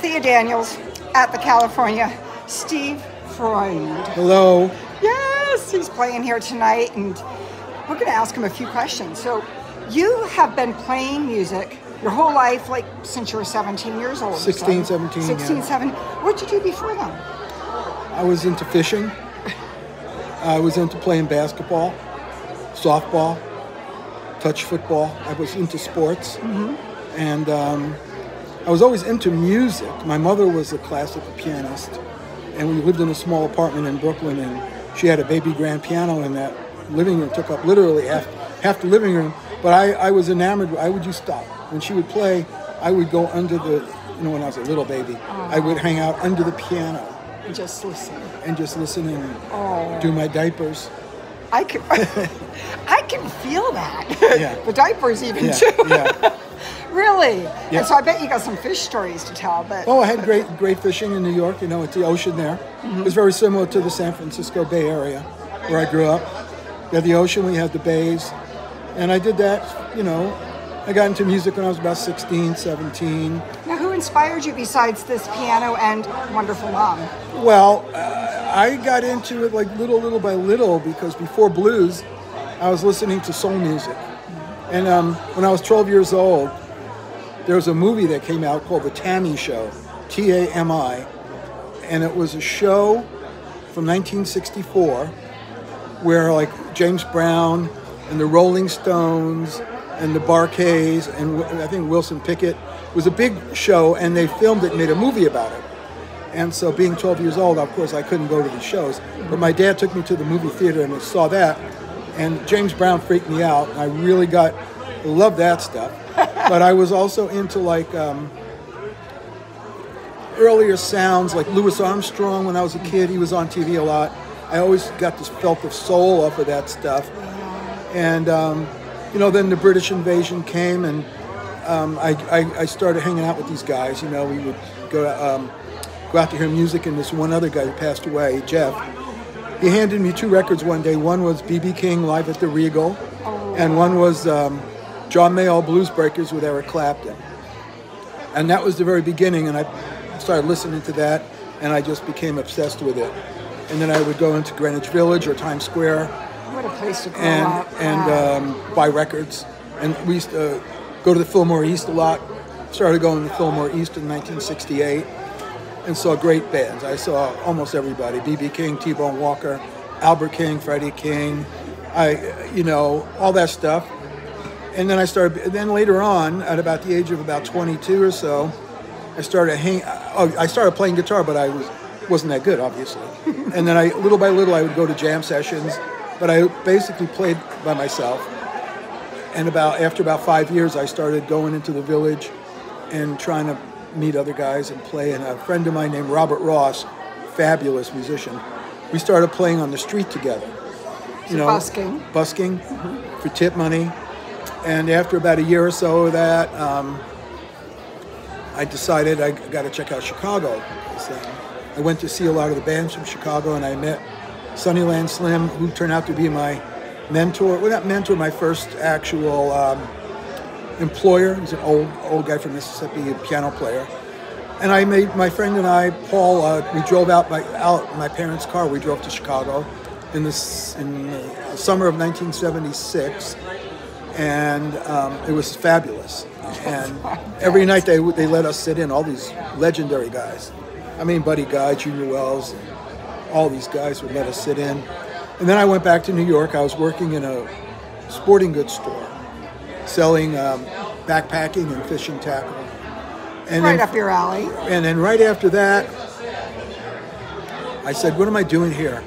Thea Daniels at the California, Steve Freund. Hello. Yes, he's playing here tonight, and we're going to ask him a few questions. So, you have been playing music your whole life, like since you were 17 years old. 16, 17. 16, yeah. 17. What did you do before then? I was into fishing. I was into playing basketball, softball, touch football. I was into sports. And I was always into music. My mother was a classical pianist, and we lived in a small apartment in Brooklyn, and she had a baby grand piano in that living room. It took up literally half the living room. But I was enamored. I would just stop. When she would play, I would go under the, when I was a little baby, I would hang out under the piano. And just listen. And just listen and do my diapers. I can feel that. Yeah. The diapers even too. Yeah. Really? Yeah. And so I bet you got some fish stories to tell. But I had great fishing in New York. It's the ocean there. It was very similar to the San Francisco Bay Area where I grew up. We had the ocean, we had the bays. And I did that, I got into music when I was about 16, 17. Now, who inspired you besides this piano and wonderful mom? Well, I got into it like little by little because before blues, I was listening to soul music. And when I was 12 years old, there was a movie that came out called The Tammy Show, T-A-M-I. And it was a show from 1964 where like James Brown and the Rolling Stones and the Bar-Kays and I think Wilson Pickett was a big show, and they filmed it and made a movie about it. And so being 12 years old, of course, I couldn't go to the shows. But my dad took me to the movie theater and I saw that. And James Brown freaked me out. And I really loved that stuff. But I was also into earlier sounds like Louis Armstrong when I was a kid. He was on TV a lot. I always got this felt of soul off of that stuff. And, then the British invasion came, and I started hanging out with these guys. We would go out to hear music, and this one other guy who passed away, Jeff, he handed me 2 records one day. One was B.B. King live at the Regal, and one was John Mayall Blues Breakers with Eric Clapton. And that was the very beginning, and I started listening to that, and I just became obsessed with it. And then I would go into Greenwich Village or Times Square. What a place to grow up. And buy records. And we used to go to the Fillmore East a lot. Started going to Fillmore East in 1968 and saw great bands. I saw almost everybody. B.B. King, T-Bone Walker, Albert King, Freddie King, all that stuff. And then then later on, at about the age of about 22 or so, I started playing guitar, but I wasn't that good, obviously. And then little by little, I would go to jam sessions. But I basically played by myself. And after about 5 years, I started going into the Village and trying to meet other guys and play. And a friend of mine named Robert Ross, fabulous musician, we started playing on the street together. Busking. Busking for tip money. And after about a year or so of that, I decided I got to check out Chicago. I went to see a lot of the bands from Chicago, and I met Sunnyland Slim, who turned out to be my mentor. Well, not mentor, my first actual employer. He's an old guy from Mississippi, a piano player. And my friend and I, Paul, we drove out my parents' car. We drove to Chicago in the summer of 1976, and it was fabulous. And every night they let us sit in, all these legendary guys. Buddy Guy, Junior Wells, all these guys would let us sit in. And then I went back to New York. I was working in a sporting goods store, selling backpacking and fishing tackle. And right up your alley. And then right after that, I said, what am I doing here?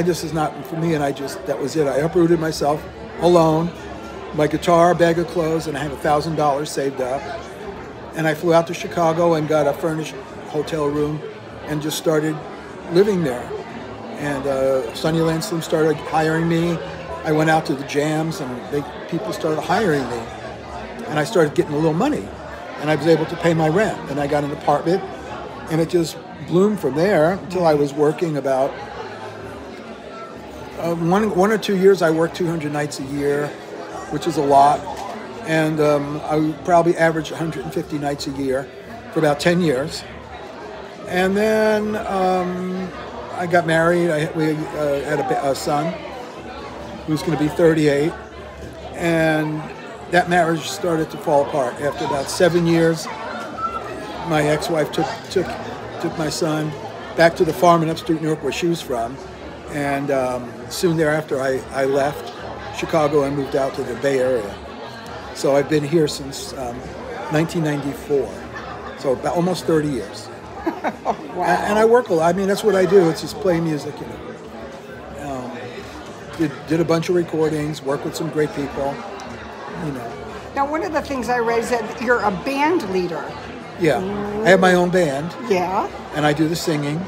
This is not for me, and that was it. I uprooted myself alone, my guitar, a bag of clothes, and I had $1,000 saved up. And I flew out to Chicago and got a furnished hotel room and just started living there. And Sunnyland Slim started hiring me. I went out to the jams, and people started hiring me. And I started getting a little money. And I was able to pay my rent. And I got an apartment, and it just bloomed from there until I was working about 1 or 2 years. I worked 200 nights a year, which is a lot. And I would probably average 150 nights a year. for about 10 years. And then I got married. We had a son who's going to be 38. And that marriage started to fall apart. After about 7 years, my ex-wife took my son back to the farm in upstate New York where she was from. And soon thereafter, I left Chicago and moved out to the Bay Area. So I've been here since 1994. So about almost 30 years. Wow. And I work a lot. I mean, that's what I do. It's just play music, you know. Did a bunch of recordings, work with some great people, you know. Now, one of the things I read is that you're a band leader. Yeah. I have my own band. Yeah. And I do the singing.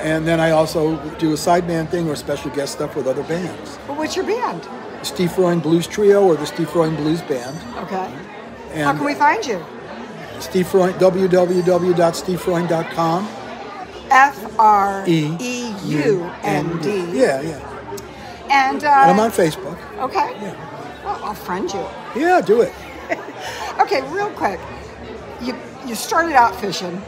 And then I also do a side band thing or special guest stuff with other bands. Well, what's your band? Steve Freund Blues Trio or the Steve Freund Blues Band. Okay. And how can we find you? Steve Freund, www.stevefreund.com. Freund. Yeah. And I'm on Facebook. Okay. Yeah. Well, I'll friend you. Yeah, do it. Okay, real quick. You started out fishing.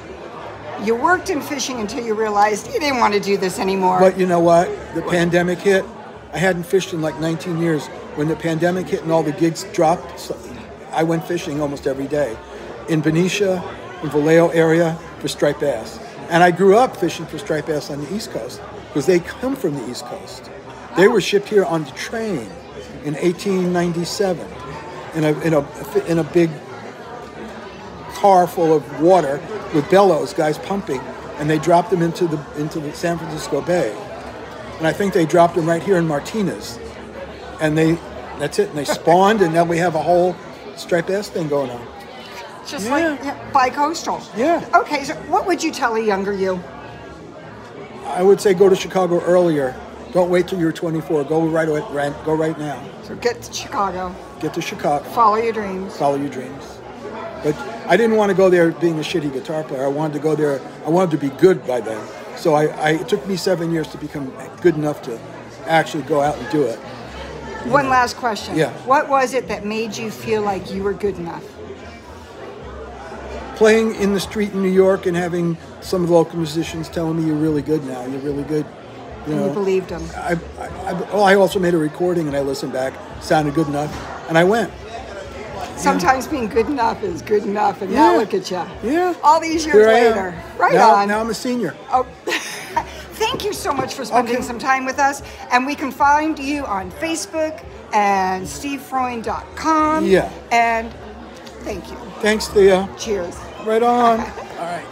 You worked in fishing until you realized you didn't want to do this anymore. But you know what? The pandemic hit. I hadn't fished in like 19 years. When the pandemic hit and all the gigs dropped, so I went fishing almost every day. In Benicia, in Vallejo area for striped bass. And I grew up fishing for striped bass on the East Coast because they come from the East Coast. They were shipped here on the train in 1897 in a big car full of water with bellows, guys pumping, and they dropped them into the San Francisco Bay. And I think they dropped them right here in Martinez. And that's it. And they spawned, and now we have a whole striped bass thing going on. Just like bi-coastal. Yeah. Okay, so what would you tell a younger you? I would say go to Chicago earlier. Don't wait till you're 24. Go right away. Go right now. So get to Chicago. Get to Chicago. Follow your dreams. Follow your dreams. But I didn't want to go there being a shitty guitar player. I wanted to go there. I wanted to be good by then. So it took me 7 years to become good enough to actually go out and do it. One last question. Yeah. What was it that made you feel like you were good enough? Playing in the street in New York and having some of the local musicians telling me you're really good now. You're really good. You know, you believed them. I also made a recording and I listened back. Sounded good enough, and I went. Sometimes being good enough is good enough, and now look at you. Yeah. All these years Here I later. am. Right on. Now I'm a senior. Oh, thank you so much for spending some time with us. And we can find you on Facebook and stevefreund.com. Yeah. And thank you. Thanks, Thea. Cheers. Right on. All right.